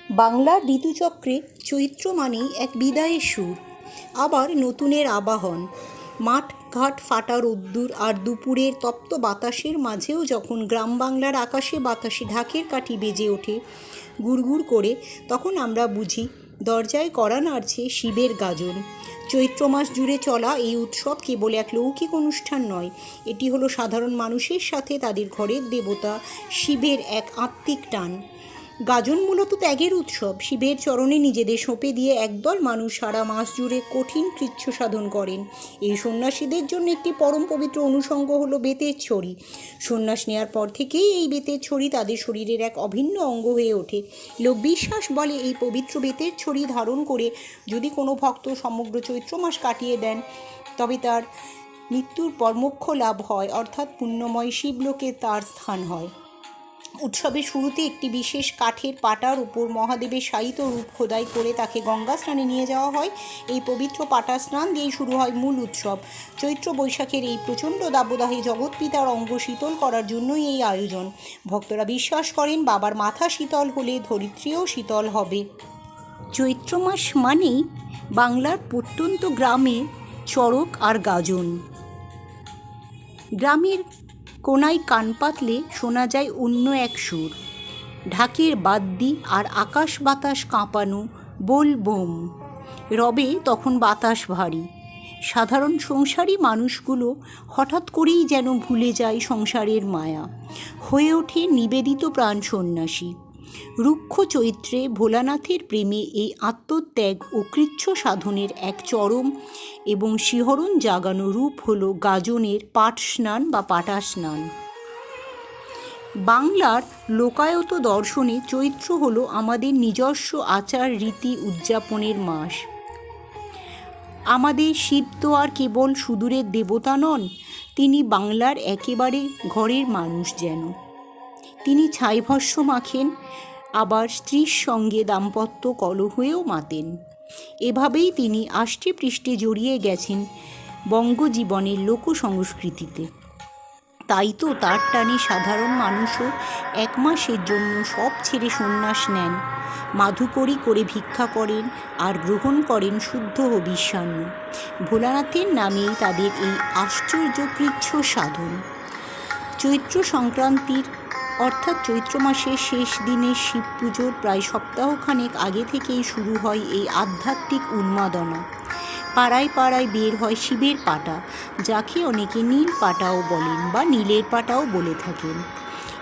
বাংলার ঋতুচক্রে চৈত্র মানেই এক বিদায়ের সুর, আবার নতুনের আবাহন। মাঠ ঘাট ফাটা রোদ্দুর আর দুপুরের তপ্ত বাতাসের মাঝেও যখন গ্রাম বাংলার আকাশে বাতাসে ঢাকের কাঠি বেজে ওঠে গুড়গুড় করে, তখন আমরা বুঝি দরজায় কড়া নাড়ছে শিবের গাজন। চৈত্র মাস জুড়ে চলা এই উৎসব কেবল এক লৌকিক অনুষ্ঠান নয়, এটি হলো সাধারণ মানুষের সাথে তাদের ঘরের দেবতা শিবের এক আত্মিক টান। গাজন মূলত ত্যাগের উৎসব। শিবের চরণে নিজেদের সঁপে দিয়ে একদল মানুষ সারা মাস জুড়ে কঠিন কৃচ্ছ সাধন করেন। এই সন্ন্যাসীদের জন্য একটি পরম পবিত্র অনুষঙ্গ হলো বেতের ছড়ি। সন্ন্যাস নেওয়ার পর থেকেই এই বেতের ছড়ি তাদের শরীরের এক অভিন্ন অঙ্গ হয়ে ওঠে। লোকবিশ্বাস বলে এই পবিত্র বেতের ছড়ি ধারণ করে যদি কোনো ভক্ত সমগ্র চৈত্র মাস কাটিয়ে দেন, তবে তার মৃত্যুর পর মোক্ষ লাভ হয়, অর্থাৎ পুণ্যময় শিবলোকে তার স্থান হয়। উৎসবের শুরুতে একটি বিশেষ কাঠের পাটার উপর মহাদেবের শায়িত রূপ খোদাই করে তাকে গঙ্গা স্নানে নিয়ে যাওয়া হয়। এই পবিত্র পাটা স্নান দিয়েই শুরু হয় মূল উৎসব। চৈত্র বৈশাখের এই প্রচণ্ড দাবদাহে জগৎপিতার অঙ্গ শীতল করার জন্যই এই আয়োজন। ভক্তরা বিশ্বাস করেন বাবার মাথা শীতল হলে ধরিত্রীও শীতল হবে। চৈত্র মাস মানেই বাংলার প্রত্যন্ত গ্রামে চড়ক আর গাজন। গ্রামের কোনায় কান পাতলে শোনা যায় অন্য এক সুর, ঢাকের বাদ্যি আর আকাশ বাতাস কাঁপানো বোল বোম। রবে তখন বাতাস ভারী। সাধারণ সংসারী মানুষগুলো হঠাৎ করেই যেন ভুলে যায় সংসারের মায়া, হয়ে ওঠে নিবেদিত প্রাণ সন্ন্যাসী। রুক্ষ চৈত্রে ভোলানাথের প্রেমে এই আত্মত্যাগ ও কৃচ্ছ সাধনের এক চরম এবং শিহরণ জাগানো রূপ হল গাজনের পাট স্নান বা পাটা স্নান। বাংলার লোকায়ত দর্শনে চৈত্র হল আমাদের নিজস্ব আচার রীতি উদযাপনের মাস। আমাদের শিব তো আর কেবল সুদূরের দেবতা নন, তিনি বাংলার একেবারে ঘরের মানুষ যেন। তিনি ছাইভস্য মাখেন, আবার স্ত্রীর সঙ্গে দাম্পত্য কলহেও মাতেন। এভাবেই তিনি আষ্টে পৃষ্ঠে জড়িয়ে গেছেন বঙ্গজীবনের লোকসংস্কৃতিতে। তাই তো তার টানে সাধারণ মানুষও এক মাসের জন্য সব ছেড়ে সন্ন্যাস নেন, মাধুকরী করে ভিক্ষা করেন আর গ্রহণ করেন শুদ্ধ ও বিশ্বান্ন। ভোলানাথের নামেই তাদের এই আশ্চর্য কৃচ্ছ সাধন। চৈত্র সংক্রান্তির অর্থাৎ চৈত্র মাসের শেষ দিনে শিব পুজোর প্রায় সপ্তাহখানেক আগে থেকেই শুরু হয় এই আধ্যাত্মিক উন্মাদনা। পাড়ায় পাড়ায় বের হয় শিবের পাটা, যাকে অনেকে নীল পাটাও বলেন বা নীলের পাটাও বলে থাকেন।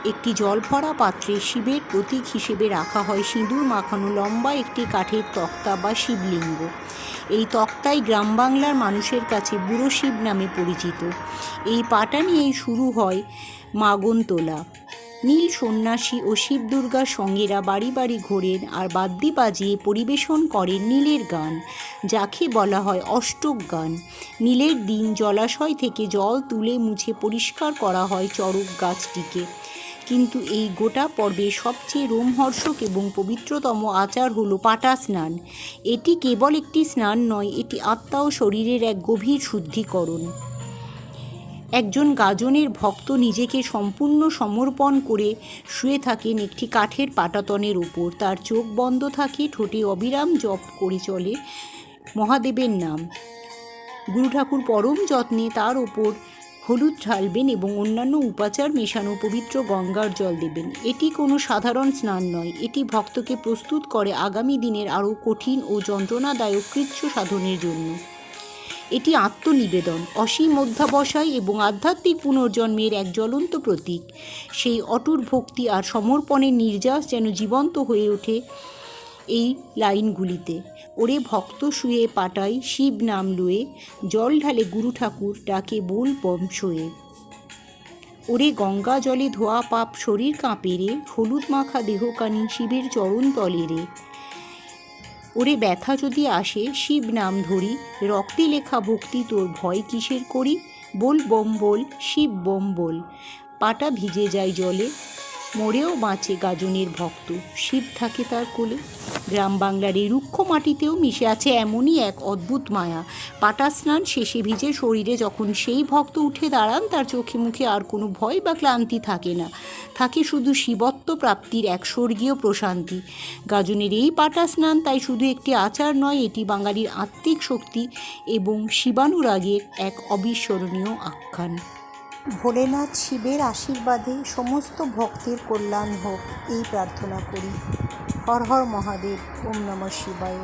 একটি জল ভরা পাত্রে শিবের প্রতীক হিসেবে রাখা হয় সিঁদুর মাখানো লম্বা একটি কাঠের তক্তা বা শিবলিঙ্গ। এই তক্তাই গ্রাম বাংলার মানুষের কাছে বুড়ো শিব নামে পরিচিত। এই পাটা নিয়েই শুরু হয় মাগন তোলা। নীল সন্ন্যাসী ও শিব দুর্গার সঙ্গীরা বাড়ি বাড়ি ঘোরেন আর বাদ্যি বাজিয়ে পরিবেশন করেন নীলের গান, যাকে বলা হয় অষ্টক গান। নীলের দিন জলাশয় থেকে জল তুলে মুছে পরিষ্কার করা হয় চড়ক গাছটিকে। কিন্তু এই গোটা পর্বে সবচেয়ে রোমহর্ষক এবং পবিত্রতম আচার হলো পাটা স্নান। এটি কেবল একটি স্নান নয়, এটি আত্মা ও শরীরের এক গভীর শুদ্ধিকরণ। একজন গাজনের ভক্ত নিজেকে সম্পূর্ণ সমর্পণ করে শুয়ে থাকেন একটি কাঠের পাটাতনের উপর। তার চোখ বন্ধ থাকে, ঠোঁটে অবিরাম জপ করে চলে মহাদেবের নাম। গুরু ঠাকুর পরম যত্নে তার ওপর হলুদ ঢালবেন এবং অন্যান্য উপাচার মেশানো পবিত্র গঙ্গার জল দেবেন। এটি কোনো সাধারণ স্নান নয়, এটি ভক্তকে প্রস্তুত করে আগামী দিনের আরও কঠিন ও যন্ত্রণাদায়ক কৃচ্ছ সাধনের জন্য। এটি আত্মনিবেদন, অসীম অধ্যাবসায় এবং আধ্যাত্মিক পুনর্জন্মের এক জ্বলন্ত প্রতীক। সেই অটুট ভক্তি আর সমর্পণের নির্যাস যেন জীবন্ত হয়ে ওঠে এই লাইনগুলিতে। ওরে ভক্ত শুয়ে পাটায় শিব নাম লয়ে, জল ঢালে গুরু ঠাকুর ডাকে বোল বম শোয়ে। ওরে গঙ্গা জলে ধোয়া পাপ শরীর কাঁপে রে, হলুদ মাখা দেহকানি শিবের চরণ তলে রে। ওরে ব্যথা যদি আসে শিব নাম ধরি, রক্তে লেখা ভক্তি তোর ভয় কিসের করি। বল বম বল শিব বম বল, পাটা ভিজে যায় জলে, মরেও বাঁচে গাজনের ভক্ত, শিব থাকে তার কোলে। গ্রাম বাংলার এই রুক্ষ মাটিতেও মিশে আছে এমনই এক অদ্ভুত মায়া। পাটা স্নান শেষে ভিজে শরীরে যখন সেই ভক্ত উঠে দাঁড়ান, তার চোখে মুখে আর কোনো ভয় বা ক্লান্তি থাকে না, থাকে শুধু শিবত্ব প্রাপ্তির এক স্বর্গীয় প্রশান্তি। গাজনের এই পাটা স্নান তাই শুধু একটি আচার নয়, এটি বাঙালির আত্মিক শক্তি এবং শিবানুরাগের এক অবিস্মরণীয় আখ্যান। ভোলেনাথ শিবের আশীর্বাদে সমস্ত ভক্তের কল্যাণ হোক, এই প্রার্থনা করি। হর হর মহাদেব। ওম নমঃ শিবায়।